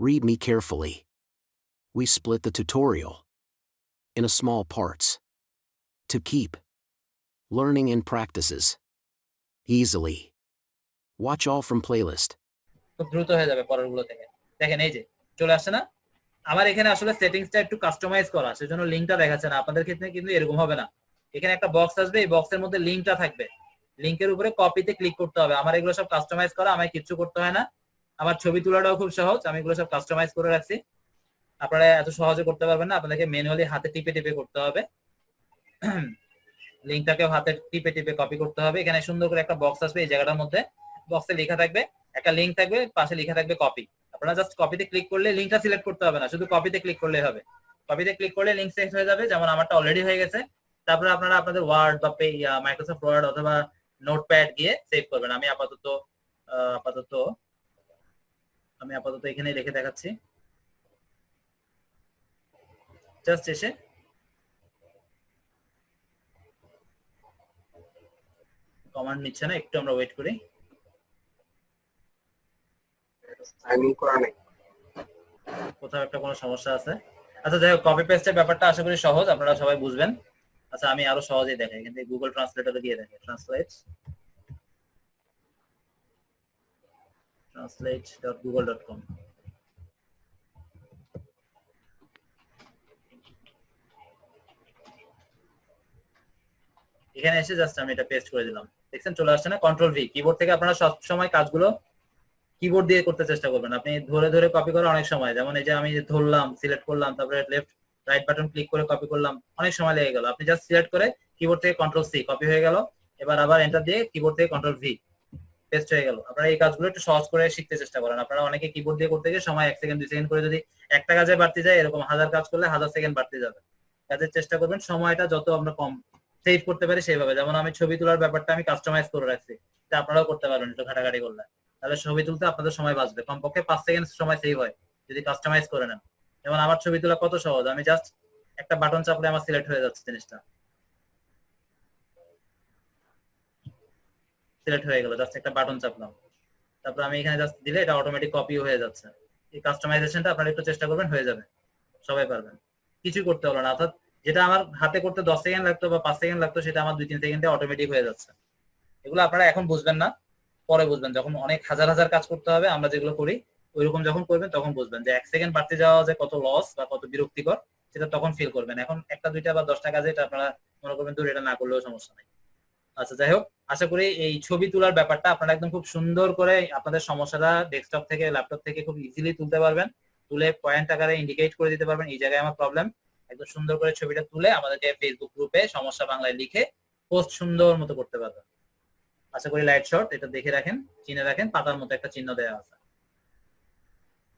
Read me carefully. We split the tutorial in a small parts to keep learning and practices easily. Watch all from playlist. খুব দ্রুত হয়ে যাবে পরেরগুলো থেকে। দেখেন এই যে চলে আসছে না? আমার এখানে আসলে সেটিংসটা একটু কাস্টমাইজ করা, সেজন্য লিংকটা দেখাচ্ছে না। আপনাদের ক্ষেত্রে কিন্তু এরকম হবে না। এখানে একটা বক্স আসবে, এই বক্সের মধ্যে লিংকটা থাকবে। লিংকের উপরে কপিতে ক্লিক করতে হবে। আমার এগুলো সব কাস্টমাইজ করা, আমায় কিচ্ছু করতে হয় না। আমার ছবি তোলাটাও খুব সহজ, আমি এগুলো সব কাস্টমাইজ করে রাখছি। আপনারা এত সহজে করতে পারবেন না, আপনাদেরকে ম্যানুয়ালি হাতে টিপে টিপে করতে হবে। লিংকটাকেও হাতে টিপে টিপে কপি করতে হবে। এখানে সুন্দর করে একটা বক্স আসবে, এই জায়গাটার মধ্যে বক্সে লেখা থাকবে, একটা লিংক থাকবে, পাশে লেখা থাকবে কপি। আপনারা জাস্ট কপিতে ক্লিক করলে, লিংকটা সিলেক্ট করতে হবে না, শুধু কপিতে ক্লিক করলে হবে। কপিতে ক্লিক করলে লিংক সেট হয়ে যাবে, যেমন আমারটা অলরেডি হয়ে গেছে। তারপরে আপনারা আপনাদের ওয়ার্ড বা মাইক্রোসফট ওয়ার্ড অথবা নোটপ্যাড গিয়ে সেভ করবেন। আমি আপাতত এখানে লিখে দেখাচ্ছি। জাস্ট এসে কমান্ড নিচ্ছে না, একটু আমরা ওয়েট করি। কোথাও একটা কোনো সমস্যা আছে। আচ্ছা যাই হোক, কপি পেস্টের ব্যাপারটা আশা করি সহজ, আপনারা সবাই বুঝবেন। আচ্ছা আমি আরো সহজেই দেখাই, কিন্তু গুগল ট্রান্সলেটরে গিয়ে দেখে translate.google.com। এখানে এসে জাস্ট আমি এটা পেস্ট করে দিলাম। দেখছেন চলে আসছে না? Control V. কিবোর্ড থেকে আপনারা সব সময় কাজগুলো কিবোর্ড দিয়ে করতে চেষ্টা করবেন। আপনি ধরে ধরে কপি করা অনেক সময়, যেমন এই যে আমি ধরলাম, সিলেক্ট করলাম, তারপরে লেফট রাইট বাটন ক্লিক করে কপি করলাম, অনেক সময় লেগে গেল। আপনি জাস্ট সিলেক্ট করে কিবোর্ড থেকে কন্ট্রোল সি, কপি হয়ে গেল। এবার আবার এন্টার দিয়ে কিবোর্ড থেকে কন্ট্রোল ভি, পেস্ট হয়ে গেল। আপনারা এই কাজগুলো একটু সহজ করে শিখতে চেষ্টা করেন। আপনারা অনেকে কিবোর্ড দিয়ে করতে গিয়ে সময় 1 সেকেন্ড 2 সেকেন্ড করে যদি একটা কাজে বাড়তে যায়, এরকম 1000 কাজ করলে 1000 সেকেন্ড বাড়তে যাবে। কাজের চেষ্টা করবেন সময়টা যত আমরা কম সেভ করতে পারি সেইভাবে। যেমন আমি ছবি তোলার ব্যাপারটা আমি কাস্টমাইজ করে রাখছি, এটা আপনারাও করতে পারবেন একটু ঘাটাঘাটি করলে। তাহলে ছবি তুলতে আপনাদের সময় বাঁচবে, কমপক্ষে 5 সেকেন্ড সময় সেভ হয় যদি কাস্টমাইজ করে নেন। যেমন আমার ছবি তোলা কত সহজ, আমি জাস্ট একটা বাটন চাপলে আমার সিলেক্ট হয়ে যাচ্ছে, জিনিসটা সিলেক্ট হয়ে গেল, জাস্ট একটা বাটন চাপলাম। তারপর আমি এখানে জাস্ট দিলে এটা অটোমেটিক কপি হয়ে যাচ্ছে। এই কাস্টমাইজেশনটা আপনারা একটু চেষ্টা করবেন, হয়ে যাবে, সবাই পারবেন। কিছুই করতে হলো না, অর্থাৎ যেটা আমার হাতে করতে 10 সেকেন্ড লাগতো বা 5 সেকেন্ড লাগতো, সেটা আমার 2-3 সেকেন্ডে অটোমেটিক হয়ে যাচ্ছে। এগুলো আপনারা এখন বুঝবেন না, পরে বুঝবেন, যখন অনেক হাজার হাজার কাজ করতে হবে আমরা যেগুলো করি, ওইরকম যখন করবেন তখন বুঝবেন যে 1 সেকেন্ড বাড়তে যাওয়া যে কত লস বা কত বিরক্তিকর, সেটা তখন ফিল করবেন। এখন একটা দুইটা বা 10টা কাজে এটা আপনারা মনে করবেন দূর, এটা না করলেও সমস্যা নাই। আচ্ছা যাই হোক, আশা করি এই ছবি তোলার ব্যাপারটা আপনারা একদম খুব সুন্দর করে আপনাদের সমস্যাটা ডেস্কটপ থেকে ল্যাপটপ থেকে খুব ইজিলি তুলতে পারবেন। তুলে পয়েন্ট আকারে ইন্ডিকেট করে দিতে পারবেন, এই জায়গায় আমার প্রবলেম। একদম সুন্দর করে ছবিটা তুলে আমাদেরকে ফেসবুক গ্রুপে সমস্যা বাংলায় লিখে পোস্ট সুন্দর মতো করতে পারবেন। আশা করি লাইট শট, এটা দেখে রাখেন, চিনে রাখেন, পাতার মতো একটা চিহ্ন দেওয়া আছে।